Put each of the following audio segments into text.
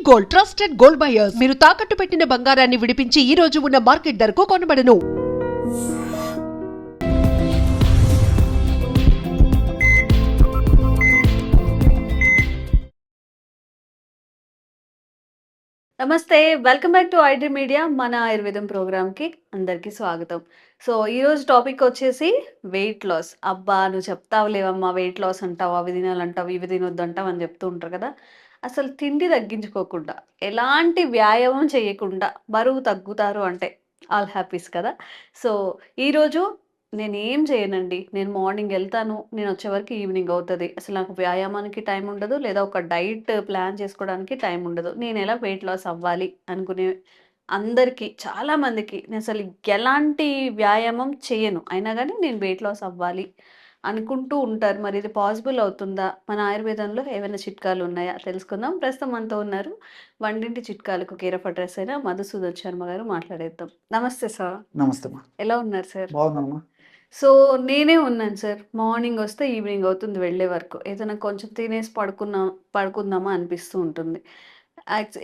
Gold, trusted gold buyers. మీరు తాకట్టు పెట్టిన బంగారాన్ని విడిపించి ఈ రోజు ఉన్న మార్కెట్ ధరకు కొనబడను. నమస్తే, welcome back to iDream media. మన ఆయుర్వేదం ప్రోగ్రామ్కి అందరికీ స్వాగతం. సో ఈరోజు టాపిక్ వచ్చేసి వెయిట్ లాస్. అబ్బా నువ్వు చెప్తావులేవమ్మా, వెయిట్ లాస్ అంటావు, అవి తినాలంటావు, ఇవి తినొద్దు అంటావు అని చెప్తూ ఉంటారు కదా. అసలు తిండి తగ్గించుకోకుండా, ఎలాంటి వ్యాయామం చేయకుండా బరువు తగ్గుతారు అంటే ఆల్ హ్యాపీస్ కదా. సో ఈరోజు నేనేం చేయనండి. నేను మార్నింగ్ వెళ్తాను, నేను వచ్చే వరకు ఈవినింగ్ అవుతుంది. అసలు నాకు వ్యాయామానికి టైం ఉండదు, లేదా ఒక డైట్ ప్లాన్ చేసుకోవడానికి టైం ఉండదు. నేను ఎలా వెయిట్ లాస్ అవ్వాలి అనుకునే అందరికీ, చాలామందికి నేను అసలు ఎలాంటి వ్యాయామం చేయను, అయినా కానీ నేను వెయిట్ లాస్ అవ్వాలి అనుకుంటూ ఉంటారు. మరి ఇది పాసిబుల్ అవుతుందా? మన ఆయుర్వేదంలో ఏమైనా చిట్కాలు ఉన్నాయా తెలుసుకుందాం. ప్రస్తుతం మనతో ఉన్నారు వంటింటి చిట్కాలకు కేర్ ఆఫ్ అడ్రస్ అయిన మధుసూదన్ శర్మ గారు. మాట్లాడేద్దాం. నమస్తే సార్. నమస్తే అమ్మా. ఎలా ఉన్నారు సార్? బాగున్నామ్మా. సో నేనే ఉన్నాను సార్. మార్నింగ్ వస్తే ఈవినింగ్ అవుతుంది వెళ్ళే వరకు. ఏదైనా కొంచెం తినేసి పడుకుందామా అనిపిస్తూ ఉంటుంది.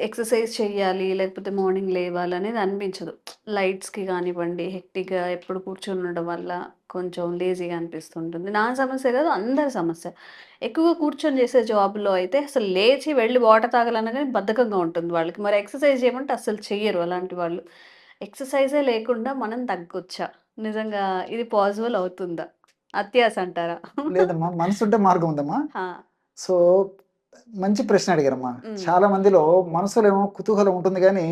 ఎక్సర్సైజ్ చెయ్యాలి, లేకపోతే మార్నింగ్ లేవాలి అనేది అనిపించదు. లైట్స్‌కి కానివ్వండి, హెక్టిక్‌గా ఎప్పుడు కూర్చొని ఉండడం వల్ల కొంచెం లేజీగా అనిపిస్తుంటుంది. నా సమస్య కాదు, అందరి సమస్య. ఎక్కువగా కూర్చొని చేసే జాబ్‌లో అయితే అసలు లేచి వెళ్ళి వాటర్ తాగాలన్నా గానీ బద్ధకంగా ఉంటుంది వాళ్ళకి. మరి ఎక్సర్సైజ్ చేయమంటే అస్సలు చెయ్యరు అలాంటి వాళ్ళు. ఎక్సర్సైజే లేకుండా మనం తగ్గొచ్చా? నిజంగా ఇది పాసిబుల్ అవుతుందా? అత్యాస అంటారా? లేదమ్మా, మనసుంటే మార్గం ఉందమ్మా. ఆ! సో మంచి ప్రశ్న అడిగారమ్మా. హ్మ్. చాలా మందిలో మనసులో ఏమో కుతూహలం ఉంటుంది కానీ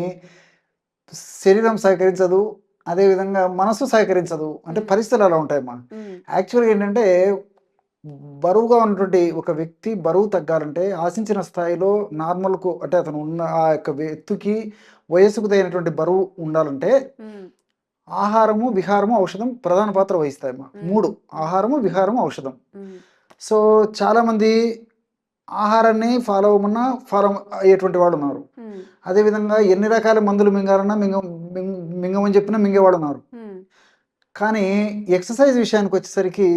శరీరం సహకరించదు, అదేవిధంగా మనసు సహకరించదు. అంటే పరిస్థితులు అలా ఉంటాయమ్మా. యాక్చువల్గా ఏంటంటే బరువుగా ఉన్నటువంటి ఒక వ్యక్తి బరువు తగ్గాలంటే ఆశించిన స్థాయిలో నార్మల్కు, అంటే అతను ఉన్న ఆ యొక్క వ్యక్తికి వయసుకు తగినటువంటి బరువు ఉండాలంటే ఆహారము, విహారము, ఔషధం ప్రధాన పాత్ర వహిస్తాయమ్మా. 3 ఆహారము, విహారము, ఔషధం. సో చాలామంది ఆహారాన్ని ఫాలో అవ్వమన్నా ఫాలో అయ్యేటువంటి వాళ్ళు ఉన్నారు. అదేవిధంగా ఎన్ని రకాల మందులు మింగాలన్నా మింగమని చెప్పినా మింగేవాడు ఉన్నారు. కానీ ఎక్సర్సైజ్ విషయానికి వచ్చేసరికి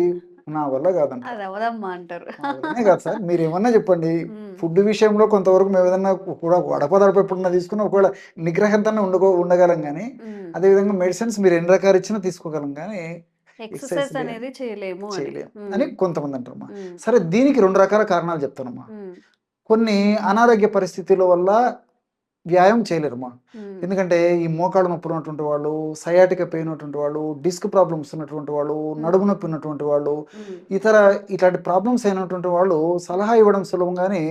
నా వల్ల కాదంట. అది అవ్వదమ్మా అంటారు. అదే కాదు సార్, మీరు ఏమన్నా చెప్పండి. ఫుడ్ విషయంలో కొంతవరకు మేము ఏదన్నా కూడా అడపదడప ఎప్పుడన్నా తీసుకున్నా ఒకవేళ నిగ్రహంతో ఉండగలం కానీ, అదేవిధంగా మెడిసిన్స్ మీరు ఎన్ని రకాలు ఇచ్చినా తీసుకోగలం కానీ ఎక్సర్సైజ్ అనేది చేయలేము అని కొంతమంది అంటారమ్మా. సరే, దీనికి 2 రకాల కారణాలు చెప్తానమ్మా. కొన్ని అనారోగ్య పరిస్థితుల వల్ల వ్యాయామం చేయలేరమ్మా. ఎందుకంటే ఈ మోకాళ్ళ నొప్పి ఉన్నటువంటి వాళ్ళు, సయాటిక పెయిన్ ఉన్నటువంటి వాళ్ళు, డిస్క్ ప్రాబ్లమ్స్ ఉన్నటువంటి వాళ్ళు, నడుము నొప్పి ఉన్నటువంటి వాళ్ళు, ఇట్లాంటి ప్రాబ్లమ్స్ అయినటువంటి వాళ్ళు సలహా ఇవ్వడం సులభం కానీ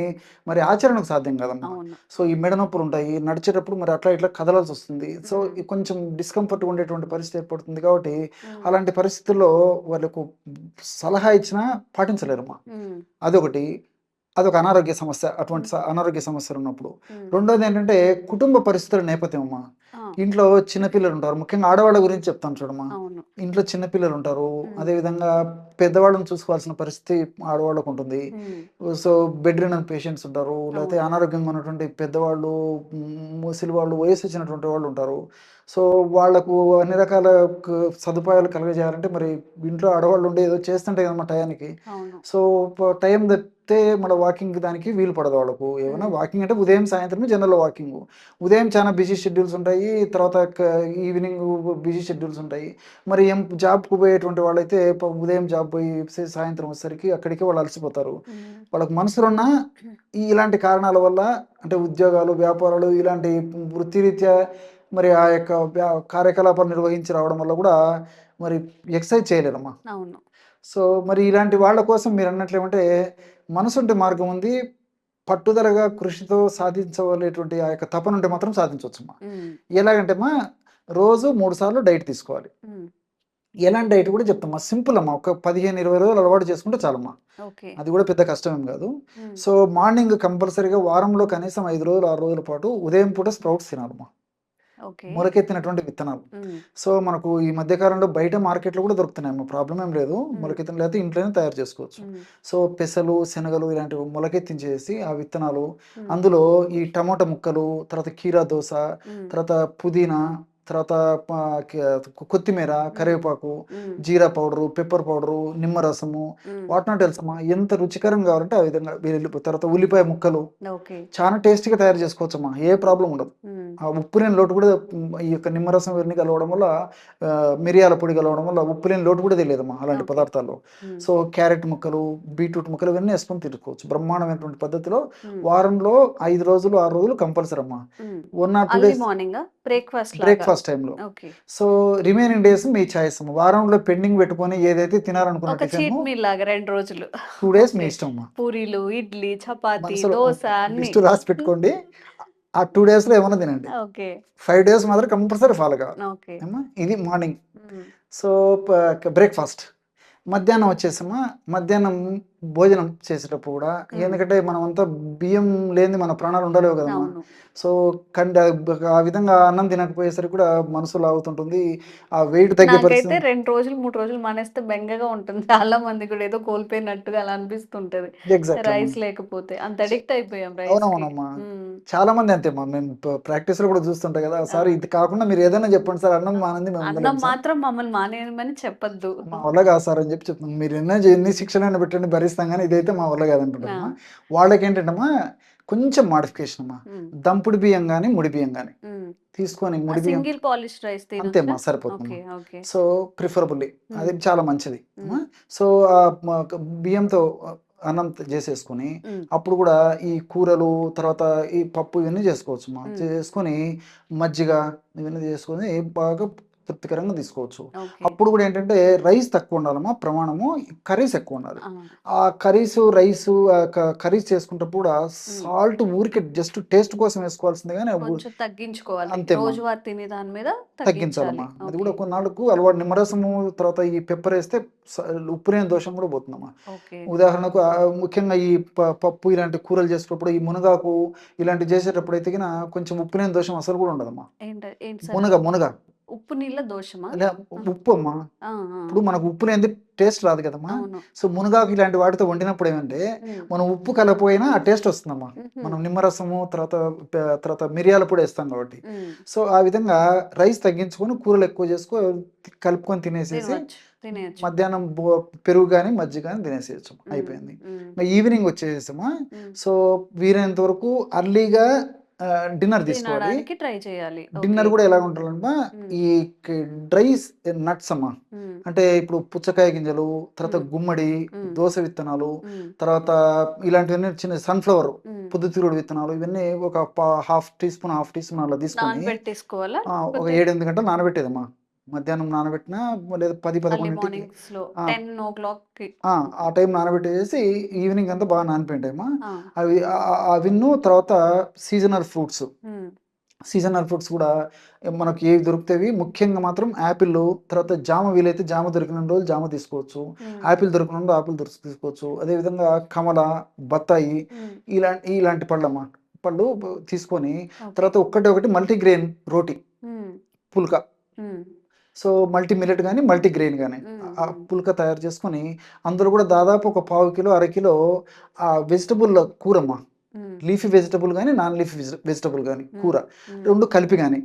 మరి ఆచరణకు సాధ్యం కాదమ్మా. సో ఈ మెడ నొప్పులు ఉంటాయి, నడిచేటప్పుడు మరి అట్లా ఇట్లా కదలాల్సి వస్తుంది. సో కొంచెం డిస్కంఫర్ట్ ఉండేటువంటి పరిస్థితి ఏర్పడుతుంది. కాబట్టి అలాంటి పరిస్థితుల్లో వాళ్ళకు సలహా ఇచ్చినా పాటించలేరమ్మా. అదొక అనారోగ్య సమస్య. అటువంటి అనారోగ్య సమస్యలు ఉన్నప్పుడు. రెండోది ఏంటంటే కుటుంబ పరిస్థితుల నేపథ్యం అమ్మా. ఇంట్లో చిన్నపిల్లలు ఉంటారు, ముఖ్యంగా ఆడవాళ్ళ గురించి చెప్తాను చూడమ్మా. ఇంట్లో చిన్నపిల్లలు ఉంటారు, అదేవిధంగా పెద్దవాళ్ళని చూసుకోవాల్సిన పరిస్థితి ఆడవాళ్ళకు ఉంటుంది. సో బెడ్ రిడన్ పేషెంట్స్ ఉంటారు, లేకపోతే అనారోగ్యంగా ఉన్నటువంటి పెద్దవాళ్ళు, ముసలి వాళ్ళు, వయసు వచ్చినటువంటి వాళ్ళు ఉంటారు. సో వాళ్లకు అన్ని రకాల సదుపాయాలు కలగజేయాలంటే మరి ఇంట్లో ఆడవాళ్ళు ఉండి ఏదో చేస్తుంటాయి కదమ్మా టయానికి. సో టైం తప్పితే మన వాకింగ్ దానికి వీలు పడదు వాళ్ళకు. ఏమైనా వాకింగ్ అంటే ఉదయం సాయంత్రం జనరల్ వాకింగ్. ఉదయం చాలా బిజీ షెడ్యూల్స్ ఉంటాయి, తర్వాత ఈవినింగ్ బిజీ షెడ్యూల్స్ ఉంటాయి. మరి జాబ్కు పోయేటువంటి వాళ్ళైతే ఉదయం జాబ్ పోయి సాయంత్రం వచ్చేసరికి అక్కడికి వాళ్ళు అలసిపోతారు. వాళ్ళకు మనసులున్న ఇలాంటి కారణాల వల్ల, అంటే ఉద్యోగాలు, వ్యాపారాలు, ఇలాంటి వృత్తిరీత్యా మరి ఆ యొక్క కార్యకలాపాలు నిర్వహించి రావడం వల్ల కూడా మరి ఎక్సర్సైజ్ చేయలేరమ్మా. సో మరి ఇలాంటి వాళ్ళ కోసం మీరు అన్నట్లు ఏమంటే మనసుంటే మార్గం ఉంది, పట్టుదలగా కృషితో సాధించవలేటువంటి ఆ యొక్క తపన ఉంటే మాత్రం సాధించవచ్చమ్మా. ఎలాగంటే అమ్మా, రోజు 3 సార్లు డైట్ తీసుకోవాలి. ఎలాంటి డైట్ కూడా చెప్తామా, సింపుల్ అమ్మా. ఒక 15-20 రోజులు అలవాటు చేసుకుంటే చాలమ్మా. అది కూడా పెద్ద కష్టమేం కాదు. సో మార్నింగ్ కంపల్సరీగా వారంలో కనీసం 5 రోజులు 6 రోజుల పాటు ఉదయం పూట స్ప్రౌట్స్ తినాలమ్మా, మొలకెత్తినటువంటి విత్తనాలు. సో మనకు ఈ మధ్యకాలంలో బయట మార్కెట్లో కూడా దొరుకుతున్నాయమ్మా, ప్రాబ్లం ఏం లేదు. మొలకెత్తిన లేకపోతే ఇంట్లోనే తయారు చేసుకోవచ్చు. సో పెసలు, శనగలు ఇలాంటివి మొలకెత్తించేసి ఆ విత్తనాలు, అందులో ఈ టమోటా ముక్కలు, తర్వాత కీరా దోస, తర్వాత పుదీనా, తర్వాత కొత్తిమీర, కరివేపాకు, జీరా పౌడరు, పెప్పర్ పౌడరు, నిమ్మరసము, వాట్ నాట్ ఎల్స్ అమ్మా. ఎంత రుచికరంగా కావాలంటే ఆ విధంగా తర్వాత ఉల్లిపాయ ముక్కలు ఓకే. చాలా టేస్టీగా తయారు చేసుకోవచ్చమ్మా. ఏ ప్రాబ్లం ఉండదు. ఆ ఉప్పు లేని లోటు కూడా ఈ యొక్క నిమ్మరసం ఇవన్నీ కలవడం వల్ల, మిరియాల పొడి కలవడం వల్ల ఉప్పు లేని లోటు కూడా తెలియదమ్మా అలాంటి పదార్థాల్లో. సో క్యారెట్ ముక్కలు, బీట్రూట్ ముక్కలు ఇవన్నీ వేసుకొని తీసుకోవచ్చు బ్రహ్మాండమైనటువంటి పద్ధతిలో. వారంలో 5 రోజులు 6 రోజులు కంపల్సరీ అమ్మా. 1 or 2 days మార్నింగ్ బ్రేక్ఫాస్ట్ టైంలో. సో రిమైనింగ్ డేస్ మీ చాయిస్ అమ్మా. వారంలో పెండింగ్ పెట్టుకొని ఏదైతే తినాలనుకున్న ఒక చీట్ మీల్ లాగా 2 రోజులు 2 days మీ ఇష్టం అమ్మా. పూరీలు, ఇడ్లీ, చపాతీ, మనసులో దోశ అన్ని. లిస్ట్ రాసి పెట్టుకోండి. ఆ 2 days లో ఏమన్నా తినండి. ఓకే. 5 days మాత్రం కంపల్సరీ ఫాలో కావాలి ఓకే. అమ్మా. ఇది మార్నింగ్. So breakfast. మధ్యాహ్నం వచ్చేసమ్మా, మధ్యాహ్నం భోజనం చేసేటప్పుడు కూడా, ఎందుకంటే మనం అంతా బియ్యం లేని మన ప్రాణాలు ఉండలేవు కదమ్మా. అవును. సో ఆ విధంగా అన్నం తినకపోయేసరికి కూడా మనసు లాగుతుంటుంది. ఆ వెయిట్ తగ్గే నాకైతే పరిస్థితి 2 రోజులు 3 రోజులు మానేస్తే బెంగగా ఉంటుంది. చాలా మంది కూడా ఏదో కోల్పోయినట్టుగా అలా అనిపిస్తుంటది ఎగ్జాక్ట్ రైస్ లేకపోతే. అంత అడిక్ట్ అయిపోయాం రైస్ కి. అవునవునమ్మా. చాలా మంది అంతేమ్మా. మేము ప్రాక్టీస్ లో కూడా చూస్తుంటాం కదా, సార్ ఇది కాకుండా మీరు ఏదైనా చెప్పండి సార్, అన్నం మానంది మేము అన్నం ఉండలేము సార్, మాత్రం మమ్మల్ని మానేయమని చెప్పొద్దు. మా వల్ల కాదు సార్ అని చెప్పి చెప్తున్నాం. మీరు ఎన్ని శిక్షణ పెట్టండి భరిస్తాం, కానీ ఇదైతే మా వల్ల కాదంటున్నామా. వాళ్ళకి ఏంటంటమ్మా కొంచెం మాడిఫికేషన్ అమ్మా. దంపుడు బియ్యం కానీ ముడి బియ్యం కానీ తీసుకొని, ముడి బియ్యం సింగిల్ పాలిష్ రైస్ అంతేమ్మా సరిపోతుంది. ఓకే. సో ప్రిఫరబుల్లీ అది చాలా మంచిది. సో ఆ బియ్యంతో అన్నం చేసేసుకొని అప్పుడు కూడా ఈ కూరలు, తర్వాత ఈ పప్పు ఇవన్నీ చేసుకోవచ్చు అమ్మా. చేసుకొని మజ్జిగ ఇవన్నీ చేసుకొని బాగా తృప్తికరంగా తీసుకోవచ్చు. అప్పుడు కూడా ఏంటంటే రైస్ తక్కువ ఉండాలమ్మా ప్రమాణము, కర్రీస్ ఎక్కువ ఉండాలి. ఆ కర్రీస్ చేసుకుంటప్పుడు కూడా సాల్ట్ ఊరికే జస్ట్ టేస్ట్ కోసం వేసుకోవాల్సిందే, కానీ కొంచెం తగ్గించుకోవాలి. అంతే రోజువారీ తినే దాని మీద తగ్గించాలమ్మా. అది కూడా కొన్నాళ్ళకు అలవాటు. నిమ్మరసము తర్వాత ఈ పెప్పర్ వేస్తే ఉప్పు లేని దోషం కూడా పోతుందమ్మా. ఉదాహరణకు ముఖ్యంగా ఈ పప్పు ఇలాంటి కూరలు చేసేటప్పుడు, ఈ మునగాకు ఇలాంటి చేసేటప్పుడు అయితే కొంచెం ఉప్పు లేని దోషం అసలు కూడా ఉండదమ్మా. మునగ ఉప్పు నీళ్ళ దోషమా? ఉప్పు అమ్మా. ఇప్పుడు మనకు ఉప్పు లేని టేస్ట్ రాదు కదమ్మా. సో మునగాకు ఇలాంటి వాటితో వండినప్పుడు ఏమంటే మనం ఉప్పు కలపోయినా ఆ టేస్ట్ వస్తుందమ్మా. మనం నిమ్మరసము తర్వాత మిరియాల పొడి వేస్తాం కాబట్టి. సో ఆ విధంగా రైస్ తగ్గించుకొని కూరలు ఎక్కువ కలుపుకొని తినేసేసి మధ్యాహ్నం పెరుగు కానీ మజ్జిగ కానీ తినేసేయచ్చు. అయిపోయింది. ఈవినింగ్ వచ్చేసామా. సో వీలైనంత వరకు అర్లీగా డిన్నర్ తీసుకోవాలి. ట్రై చేయాలి. డిన్నర్ కూడా ఎలా ఉండాలమ్మా, ఈ డ్రై నట్స్ అమ్మా. అంటే ఇప్పుడు పుచ్చకాయ గింజలు, తర్వాత గుమ్మడి, దోస విత్తనాలు, తర్వాత ఇలాంటివన్నీ చిన్న సన్ఫ్లవర్, పొద్దుతిరుగుడు విత్తనాలు, ఇవన్నీ ఒక హాఫ్ టీ స్పూన్ అలా తీసుకొని ఒక 7-8 గంటలు నానబెట్టేదమ్మా. మధ్యాహ్నం నానబెట్టినా లేదా 10-11 ఆ టైం నానబెట్టేసి ఈవినింగ్ అంతా బాగా నానిపోయిన టైమా. అవిన్ను తర్వాత సీజనల్ ఫ్రూట్స్ కూడా మనకి ఏవి దొరుకుతాయి. ముఖ్యంగా మాత్రం యాపిల్, తర్వాత జామ. వీలైతే జామ దొరికిన రోజు జామ తీసుకోవచ్చు, యాపిల్ దొరికిన రోజు ఆపిల్ తీసుకోవచ్చు. అదేవిధంగా కమల, బత్తాయి ఇలాంటి పళ్ళు తీసుకొని, తర్వాత ఒకటి మల్టీగ్రెయిన్ రోటీ, పుల్కా. సో మల్టీ మిల్లెట్ కానీ మల్టీ గ్రెయిన్ కానీ ఆ పుల్కా తయారు చేసుకొని, అందులో కూడా దాదాపు ఒక 1/2 కిలో 1/2 కిలో ఆ వెజిటబుల్ కూరమ్మా. లీఫీ వెజిటబుల్ కానీ నాన్ లీఫీ వెజిటబుల్ కానీ కూర రెండు కలిపి కానీ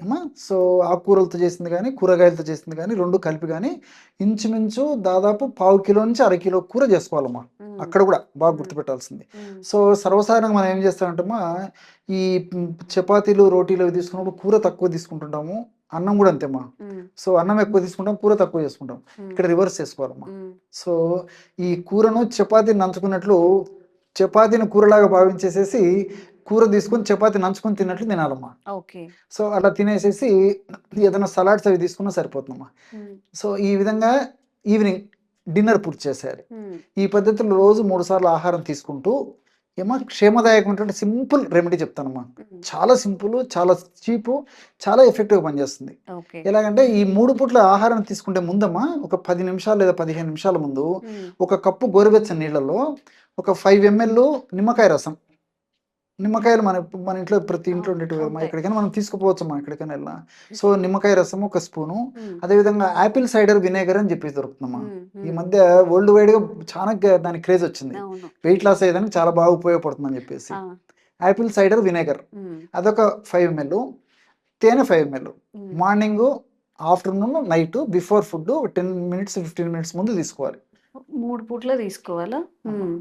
అమ్మా. సో ఆకుకూరలతో చేసింది కానీ కూరగాయలతో చేసింది కానీ రెండు కలిపి కానీ ఇంచుమించు దాదాపు 1/2 కిలో నుంచి 1/2 కిలో కూర చేసుకోవాలమ్మా. అక్కడ కూడా బాగా గుర్తుపెట్టాల్సింది. సో సర్వసాధారణంగా మనం ఏం చేస్తామంటమ్మా, ఈ చపాతీలు రోటీలు తీసుకున్నప్పుడు కూర తక్కువ తీసుకుంటుంటాము, అన్నం కూడా అంతేమ్మా. సో అన్నం ఎక్కువ తీసుకుంటాం, కూర తక్కువ చేసుకుంటాం. ఇక్కడ రివర్స్ చేసుకోవాలమ్మా. సో ఈ కూరను చపాతీని నంచుకున్నట్లు, చపాతీని కూరలాగా భావించేసేసి కూర తీసుకొని చపాతీ నంచుకొని తిన్నట్లు తినాలమ్మా. సో అలా తినేసేసి ఏదైనా సలాడ్స్ అవి తీసుకున్నా సరిపోతుందమ్మా. సో ఈ విధంగా ఈవినింగ్ డిన్నర్ పూర్తి చేసేయాలి. ఈ పద్ధతిలో రోజు 3 సార్లు ఆహారం తీసుకుంటూ క్షేమదాయకమైనటువంటి సింపుల్ రెమెడీ చెప్తానమ్మా. చాలా సింపుల్, చాలా చీపు, చాలా ఎఫెక్టివ్గా పనిచేస్తుంది. ఎలాగంటే ఈ 3 పూట్ల ఆహారం తీసుకుంటే ముందమ్మా ఒక 10 నిమిషాలు లేదా 15 నిమిషాల ముందు 1 కప్పు గోరువెచ్చని నీళ్ళలో ఒక 5 ml నిమ్మకాయ రసం. నిమ్మకాయలు మన ఇంట్లో ప్రతి ఇంట్లో ఉండేటివి కదమ్మా. ఎక్కడికైనా మనం తీసుకుపోవచ్చమ్మా, ఎక్కడికైనా వెళ్ళినా. సో నిమ్మకాయ రసం 1 స్పూను. అదేవిధంగా యాపిల్ సైడర్ వినేగర్ అని చెప్పేసి దొరుకుతుందమ్మా. ఈ మధ్య వరల్డ్ వైడ్ గా చాలా దానికి క్రేజ్ వచ్చింది. వెయిట్ లాస్ అయ్యేదానికి చాలా బాగా ఉపయోగపడుతుందని చెప్పేసి యాపిల్ సైడర్ వినేగర్ అదొక 5 ml. తేనె 5 ml morning, afternoon, night before food 10 minutes 15 minutes ముందు తీసుకోవాలి. 3 పూట్ల తీసుకోవాలా?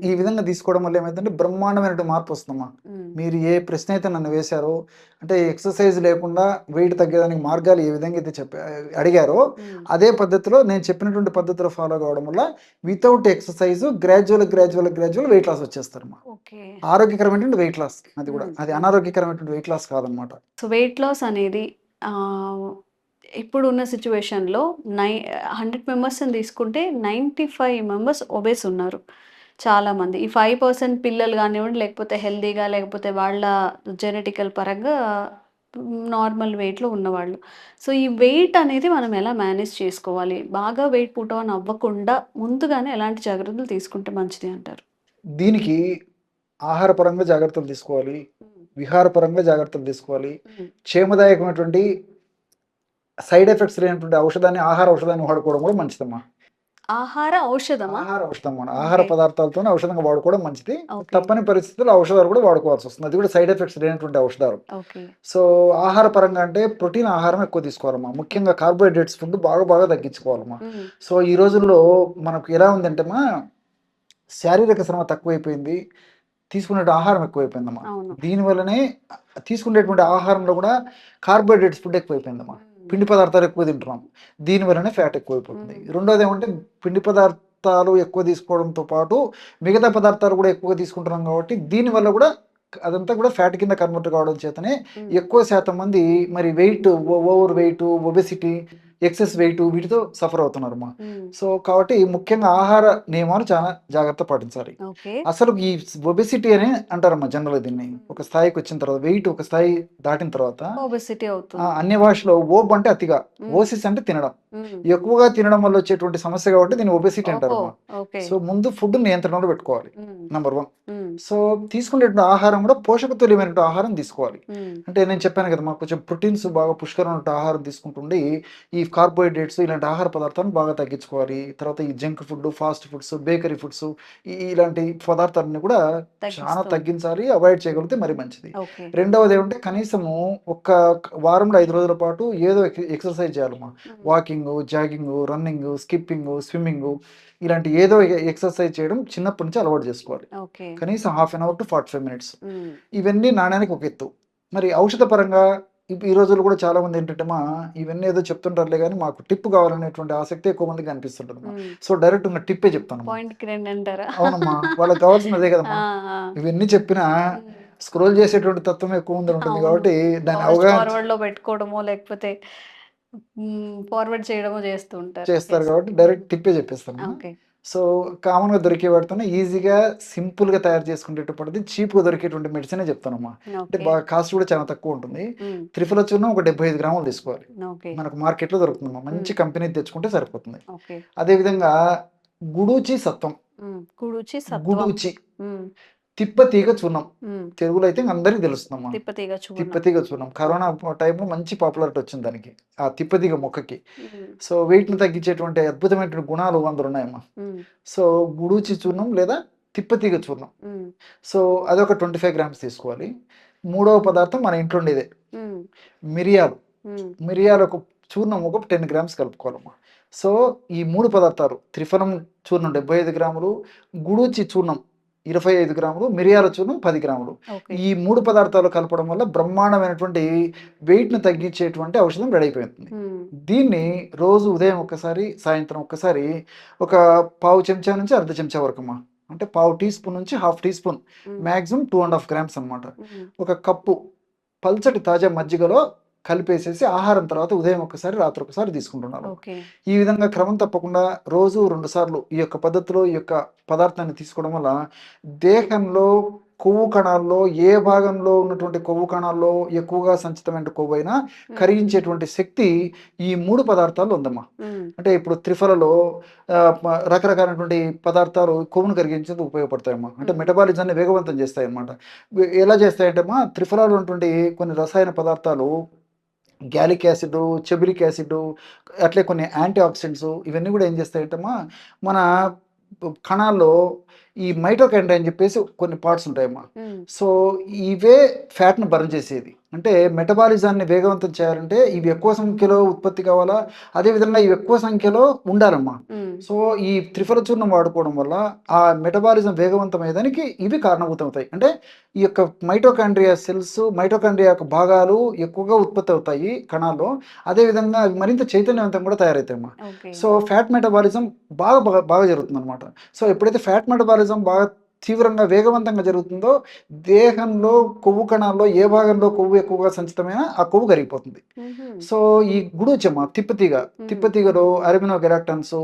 ఈ విధంగా తీసుకోవడం వల్ల ఏమైందంటే బ్రహ్మాండమైన మార్పు వస్తుందమ్మా. మీరు ఏ ప్రశ్న అయితే నన్ను వేశారో, అంటే ఎక్సర్సైజ్ లేకుండా వెయిట్ తగ్గడానికి మార్గాలు ఏ విధంగా అయితే అడిగారో, అదే పద్ధతిలో నేను చెప్పినటువంటి పద్ధతిలో ఫాలో కావడం వల్ల without exercise gradual weight loss వచ్చేస్తారమ్మా. ఆరోగ్యకరమైనటువంటి వెయిట్ లాస్, అది కూడా అది అనారోగ్యకరమైనటువంటి వెయిట్ లాస్ కాదనమాట. సో వెయిట్ లాస్ అనేది ఇప్పుడు ఉన్న సిచ్యువేషన్లో 100 మెంబర్స్ని తీసుకుంటే 95 మెంబర్స్ ఒబేస్ ఉన్నారు చాలామంది. ఈ 5% పిల్లలు కానివ్వండి, లేకపోతే హెల్దీగా, లేకపోతే వాళ్ళ జెనెటికల్ పరంగా నార్మల్ వెయిట్లో ఉన్నవాళ్ళు. సో ఈ వెయిట్ అనేది మనం ఎలా మేనేజ్ చేసుకోవాలి? బాగా వెయిట్ పుట్ ఆన్ అవ్వకుండా ముందుగానే ఎలాంటి జాగ్రత్తలు తీసుకుంటే మంచిది అంటారు? దీనికి ఆహారపరంగా జాగ్రత్తలు తీసుకోవాలి, విహారపరంగా జాగ్రత్తలు తీసుకోవాలి, క్షేమదాయకమైనటువంటి సైడ్ ఎఫెక్ట్స్ లేనటువంటి ఆహార ఔషధాన్ని వాడుకోవడం కూడా మంచిదమ్మా. ఆహార ఔషధం ఆహార పదార్థాలతోనే ఔషధంగా వాడుకోవడం మంచిది. తప్పని పరిస్థితుల్లో ఔషధాలు కూడా వాడుకోవాల్సి వస్తుంది, అది కూడా సైడ్ ఎఫెక్ట్స్ లేనటువంటి ఔషధాలు. సో ఆహార పరంగా అంటే ప్రోటీన్ ఆహారం ఎక్కువ తీసుకోవాలమ్మా, ముఖ్యంగా కార్బోహైడ్రేట్స్ ఫుడ్ బాగా తగ్గించుకోవాలమ్మా. సో ఈ రోజుల్లో మనకు ఎలా ఉందంటే శారీరక శ్రమ తక్కువైపోయింది, తీసుకునే ఆహారం ఎక్కువైపోయిందమ్మా. దీనివల్లనే తీసుకునేటువంటి ఆహారంలో కూడా కార్బోహైడ్రేట్స్ ఫుడ్ ఎక్కువైపోయిందమ్మా, పిండి పదార్థాలు ఎక్కువ తింటున్నాం, దీనివల్లనే ఫ్యాట్ ఎక్కువైపోతుంది. రెండోది ఏమంటే పిండి పదార్థాలు ఎక్కువ తీసుకోవడంతో పాటు మిగతా పదార్థాలు కూడా ఎక్కువగా తీసుకుంటున్నాం కాబట్టి దీనివల్ల కూడా అదంతా కూడా ఫ్యాట్ కింద కన్వర్ట్ కావడం చేతనే ఎక్కువ శాతం మంది మరి weight, over weight, obesity, excess weight వీటితో సఫర్ అవుతున్నారమ్మా. సో కాబట్టి ముఖ్యంగా ఆహార నియమాలు చాలా జాగ్రత్త పాటించాలి. అసలు ఈ ఒబెసిటీ అని అంటారమ్మా జనరల్, దీన్ని ఒక స్థాయికి వచ్చిన తర్వాత, వెయిట్ ఒక స్థాయి దాటిన తర్వాత ఒబెసిటీ అవుతుంది. అన్ని భాషలో ఓబ్ అంటే అతిగా, ఓసిస్ అంటే తినడం, ఎక్కువగా తినడం వల్ల వచ్చేటువంటి సమస్య కాబట్టి దీన్ని ఒబెసిటీ అంటారు. సో ముందు ఫుడ్ నియంత్రణలో పెట్టుకోవాలి, నంబర్ 1. సో తీసుకునేటువంటి ఆహారం కూడా పోషకతుల్యమైన ఆహారం తీసుకోవాలి. అంటే నేను చెప్పాను కదా, మాకు కొంచెం ప్రోటీన్స్ బాగా పుష్కరమైన ఆహారం తీసుకుంటుండి ఈ కార్బోహైడ్రేట్స్ ఇలాంటి ఆహార పదార్థాలను బాగా తగ్గించుకోవాలి. తర్వాత ఈ junk food, fast foods, bakery foods ఇలాంటి పదార్థాలని కూడా చాలా తగ్గించాలి, అవాయిడ్ చేయగలిగితే మరి మంచిది. రెండవది ఏమంటే కనీసము ఒక వారంలో 5 రోజుల పాటు ఏదో ఎక్సర్సైజ్ చేయాలమ్మా. Walking, jogging, running, skipping, swimming ఇలాంటి ఏదో ఎక్సర్సైజ్ చేయడం చిన్నప్పటి నుంచి అలవాటు చేసుకోవాలి. కనీసం ½ గంట to 45 minutes. ఇవన్నీ నాణ్యానికి ఒక ఎత్తు. మరి ఔషధ పరంగా ఈ రోజుల్లో కూడా చాలా మంది ఏంటంటే ఇవన్నీ ఏదో చెప్తుంటారులే కానీ మాకు టిప్ కావాలనేటువంటి ఆసక్తి ఎక్కువ మందికి అనిపిస్తుంటది. సో డైరెక్ట్ ఉన్న టిప్పే చెప్తాను. అవునమ్మా, వాళ్ళకి కావాల్సింది అదే కదమ్మా. ఇవన్నీ చెప్పినా స్క్రోల్ చేసేటువంటి తత్వం ఎక్కువ ఉంటుంది కాబట్టి దాని అవగాహన పెట్టుకోవడమో లేకపోతే ఫార్వర్డ్ చేయడమో చేస్తారు కాబట్టి డైరెక్ట్ టిప్పే చెప్పేస్తాను. సో కామన్గా దొరికే వాటితోనే ఈజీగా సింపుల్గా తయారు చేసుకునేటప్పటిది చీప్గా దొరికేటువంటి మెడిసిన్ చెప్తానమ్మా. అంటే బాగా కాస్ట్ కూడా చాలా తక్కువ ఉంటుంది. త్రిఫల చూర్ణం ఒక 75 గ్రాములు తీసుకోవాలి, మనకు మార్కెట్లో దొరుకుతుందమ్మా. మంచి కంపెనీ తెచ్చుకుంటే సరిపోతుంది. అదేవిధంగా గుడూచి సత్వం, గుడూచి తిప్పతీగ చూర్ణం, తెలుగులో అయితే అందరికి తెలుస్తుందమ్మా. తిప్పతీగ చూర్ణం కరోనా టైంలో మంచి పాపులారిటీ వచ్చింది దానికి, ఆ తిప్పతీగ మొక్కకి. సో వెయిట్ ని తగ్గించేటువంటి అద్భుతమైన గుణాలు అందులో ఉన్నాయమ్మా. సో గుడూచి చూర్ణం లేదా తిప్పతీగ చూర్ణం, సో అదొక 25 గ్రామ్స్ తీసుకోవాలి. మూడవ పదార్థం మన ఇంట్లో ఉండేదే మిరియాలు ఒక చూర్ణం ఒక 10 గ్రామ్స్ కలుపుకోవాలమ్మా. సో ఈ 3 పదార్థాలు, త్రిఫలం చూర్ణం 75 గ్రాములు, గుడూచి చూర్ణం 25 గ్రాములు, మిరియాల చూర్ణం 10 గ్రాములు, ఈ 3 పదార్థాలు కలపడం వల్ల బ్రహ్మాండమైనటువంటి వెయిట్ ను తగ్గించేటువంటి ఔషధం రెడీ అయిపోతుంది. దీన్ని రోజు ఉదయం ఒక్కసారి, సాయంత్రం ఒక్కసారి ఒక పావు చెంచా నుంచి అర్ధ చెంచా వరకు అమ్మా, అంటే పావు టీ స్పూన్ నుంచి ½ టీ స్పూన్, మాక్సిమం 2.5 గ్రామ్స్ అనమాట, ఒక కప్పు పల్చటి తాజా మజ్జిగలో కలిపేసేసి ఆహారం తర్వాత ఉదయం ఒకసారి, రాత్రి ఒకసారి తీసుకుంటున్నారు. ఈ విధంగా క్రమం తప్పకుండా రోజు 2 సార్లు ఈ యొక్క పద్ధతిలో ఈ యొక్క పదార్థాన్ని తీసుకోవడం వల్ల దేహంలో కొవ్వు కణాల్లో ఏ భాగంలో ఉన్నటువంటి కొవ్వు కణాల్లో ఎక్కువగా సంచితమైన కొవ్వు అయినా కరిగించేటువంటి శక్తి ఈ 3 పదార్థాలు ఉందమ్మా. అంటే ఇప్పుడు త్రిఫలలో రకరకాలైనటువంటి పదార్థాలు కొవ్వును కరిగించేందుకు ఉపయోగపడతాయమ్మా. అంటే మెటబాలిజాన్ని వేగవంతం చేస్తాయి అన్నమాట. ఎలా చేస్తాయంటే అమ్మా, త్రిఫలాలు ఉన్నటువంటి కొన్ని రసాయన పదార్థాలు గ్యాలిక్ యాసిడ్, చెబిలిక్ యాసిడ్, అట్లే కొన్ని యాంటీ ఆక్సిడెంట్స్ ఇవన్నీ కూడా ఏం చేస్తాయంటమ్మా, మన కణాల్లో ఈ మైటోకాండ్రియా అని చెప్పేసి కొన్ని పార్ట్స్ ఉంటాయమ్మా. సో ఇవే ఫ్యాట్ను బర్న్ చేసేది. అంటే మెటబాలిజాన్ని వేగవంతం చేయాలంటే ఇవి ఎక్కువ సంఖ్యలో ఉత్పత్తి కావాలా, అదేవిధంగా ఇవి ఎక్కువ సంఖ్యలో ఉండాలమ్మా. సో ఈ త్రిఫల చూర్ణం వాడుకోవడం వల్ల ఆ మెటబాలిజం వేగవంతమయ్యేదానికి ఇవి కారణభూతం అవుతాయి. అంటే ఈ యొక్క మైటోకాండ్రియా సెల్స్, మైటోకాండ్రియా యొక్క భాగాలు ఎక్కువగా ఉత్పత్తి అవుతాయి కణాల్లో. అదేవిధంగా అవి మరింత చైతన్యవంతం కూడా తయారవుతాయమ్మా. సో ఫ్యాట్ మెటబాలిజం బాగా జరుగుతుంది అనమాట. సో ఎప్పుడైతే ఫ్యాట్ మెటబాలిజం బాగా తీవ్రంగా వేగవంతంగా జరుగుతుందో దేహంలో కొవ్వు కణాల్లో ఏ భాగంలో కొవ్వు ఎక్కువగా సంచితమైనా ఆ కొవ్వు కరిగిపోతుంది. సో ఈ గుడూచమ్మ తిప్పతీగలో అరబినో గెలాక్టన్స్,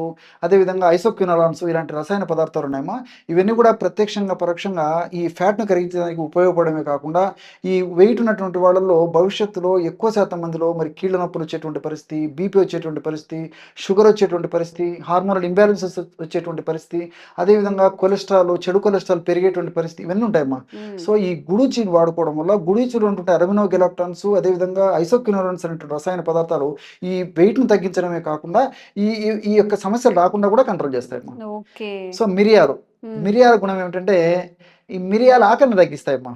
అదేవిధంగా ఐసోక్వినోలాన్స్ ఇలాంటి రసాయన పదార్థాలు ఉన్నాయమ్మా. ఇవన్నీ కూడా ప్రత్యక్షంగా పరోక్షంగా ఈ ఫ్యాట్ను కరిగించడానికి ఉపయోగపడమే కాకుండా ఈ వెయిట్ ఉన్నటువంటి వాళ్ళల్లో భవిష్యత్తులో ఎక్కువ శాతం మందిలో మరి కీళ్ళ నొప్పులు వచ్చేటువంటి పరిస్థితి, బీపీ వచ్చేటువంటి పరిస్థితి, షుగర్ వచ్చేటువంటి పరిస్థితి, హార్మోనల్ ఇంబ్యాలెన్సెస్ వచ్చేటువంటి పరిస్థితి, అదేవిధంగా కొలెస్ట్రాల్, చెడు కొలెస్ట్రాల్ పెరిగేటువంటి పరిస్థితి ఇవన్నీ ఉంటాయమ్మా. సో ఈ గుడూచిని వాడుకోవడం వల్ల గుడూచిలో ఉంటుంటే అరబినో గెలాక్టాన్స్, అదేవిధంగా ఐసోక్వినోలాన్స్ అనేటువంటి రసాయన పదార్థాలు ఈ వెయిట్ను తగ్గించడమే కాకుండా ఈ ఈ యొక్క సమస్యలు రాకుండా కూడా కంట్రోల్ చేస్తాయమ్మా. సో మిరియాల గుణం ఏమిటంటే ఈ మిరియాలు ఆకలిని తగ్గిస్తాయమ్మా.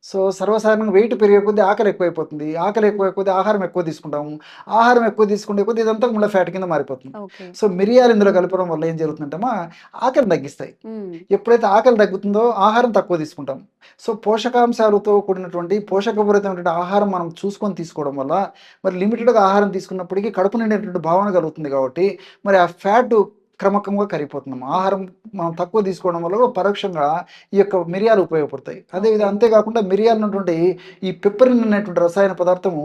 సో సర్వసాధారణంగా వెయిట్ పెరిగే కొద్దీ ఆకలి ఎక్కువైపోతుంది. ఆకలి ఎక్కువై కొద్దీ ఆహారం ఎక్కువ తీసుకుంటాము. ఆహారం ఎక్కువ తీసుకుంటే కొద్దీ ఇదంతా మళ్ళీ ఫ్యాట్ కింద మారిపోతుంది. సో మిరియాలు ఇందులో కలపడం వల్ల ఏం జరుగుతుందంటేమా ఆకలి తగ్గిస్తాయి. ఎప్పుడైతే ఆకలి తగ్గుతుందో ఆహారం తక్కువ తీసుకుంటాం. సో పోషకాంశాలతో కూడినటువంటి పోషకపూరితమైనటువంటి ఆహారం మనం చూసుకొని తీసుకోవడం వల్ల మరి లిమిటెడ్గా ఆహారం తీసుకున్నప్పటికీ కడుపు నిండేటువంటి భావన కలుగుతుంది. కాబట్టి మరి ఆ ఫ్యాట్ క్రమక్రమంగా కరిగిపోతున్నాం. ఆహారం మనం తక్కువ తీసుకోవడం వల్ల పరోక్షంగా ఈ యొక్క మిరియాలు ఉపయోగపడతాయి. అదేవిధంగా అంతేకాకుండా మిరియాలు ఉన్నటువంటి ఈ పెప్పరిన్ అనేటువంటి రసాయన పదార్థము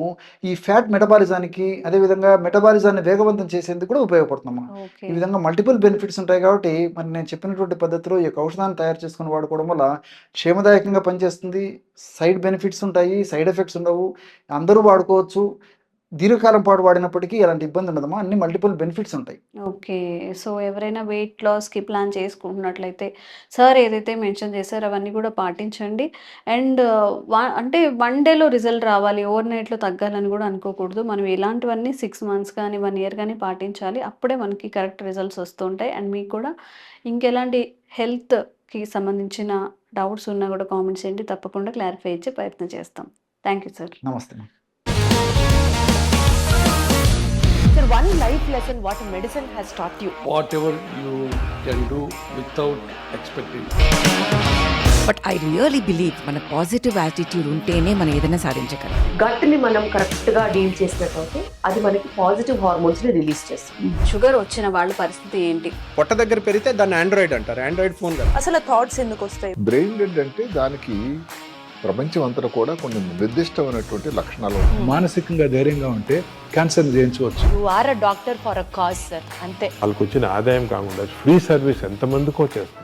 ఈ ఫ్యాట్ మెటబాలిజానికి, అదేవిధంగా మెటబాలిజాన్ని వేగవంతం చేసేందుకు కూడా ఉపయోగపడుతున్నాం. ఈ విధంగా మల్టిపుల్ బెనిఫిట్స్ ఉంటాయి. కాబట్టి మరి నేను చెప్పినటువంటి పద్ధతిలో ఈ యొక్క ఔషధాన్ని తయారు చేసుకుని వాడుకోవడం వల్ల క్షేమదాయకంగా పనిచేస్తుంది. సైడ్ బెనిఫిట్స్ ఉంటాయి, సైడ్ ఎఫెక్ట్స్ ఉండవు. అందరూ వాడుకోవచ్చు. దీర్ఘకాలం పాటు వాడినప్పటికీ ఎలాంటి ఇబ్బంది ఉండదమ్మా. అన్ని మల్టిపుల్ బెనిఫిట్స్ ఉంటాయి. ఓకే. సో ఎవరైనా వెయిట్ లాస్కి ప్లాన్ చేసుకుంటున్నట్లయితే సార్ ఏదైతే మెన్షన్ చేశారో అవన్నీ కూడా పాటించండి. అండ్ అంటే 1 డేలో రిజల్ట్ రావాలి, ఓవర్ నైట్లో తగ్గాలని కూడా అనుకోకూడదు. మనం ఇలాంటివన్నీ 6 మంత్స్ కానీ 1 ఇయర్ కానీ పాటించాలి. అప్పుడే మనకి కరెక్ట్ రిజల్ట్స్ వస్తుంటాయి. అండ్ మీకు కూడా ఇంకెలాంటి హెల్త్కి సంబంధించిన డౌట్స్ ఉన్నా కూడా కామెంట్స్ చేయండి. తప్పకుండా క్లారిఫై ఇచ్చే ప్రయత్నం చేస్తాం. Thank you sir. నమస్తే. Sir, one life lesson what medicine has taught you. Whatever you can do without expecting. But I really believe మన పాజిటివ్ యాటిట్యూడ్ ఉంటేనే మనం ఏదైనా సాధించగలం. గట్ని మనం కరెక్ట్గా డీల్ చేసినట్లయితే అది మనకి పాజిటివ్ హార్మోన్స్ని రిలీజ్ చేస్తుంది. షుగర్ వచ్చిన వాళ్ళ పరిస్థితి ఏంటి? పొట్ట దగ్గర పెరిగితే దాన్ని ఆండ్రాయిడ్ అంటారు. ఆండ్రాయిడ్ ఫోన్ కదా. అసలు థాట్స్ ఎందుకు వస్తాయి? బ్రెయిన్ డెడ్ అంటే దానికి ప్రపంచం అంతా కూడా కొన్ని నిర్దిష్టమైనటువంటి లక్షణాలు ఉంటాయి. మానసికంగా ధైర్యంగా ఉంటే క్యాన్సర్ జయించవచ్చు. You are a doctor for a cause sir, అంతే. వాళ్ళకు వచ్చిన ఆదాయం కాకుండా ఫ్రీ సర్వీస్ ఎంతమందికో చేస్తుంది.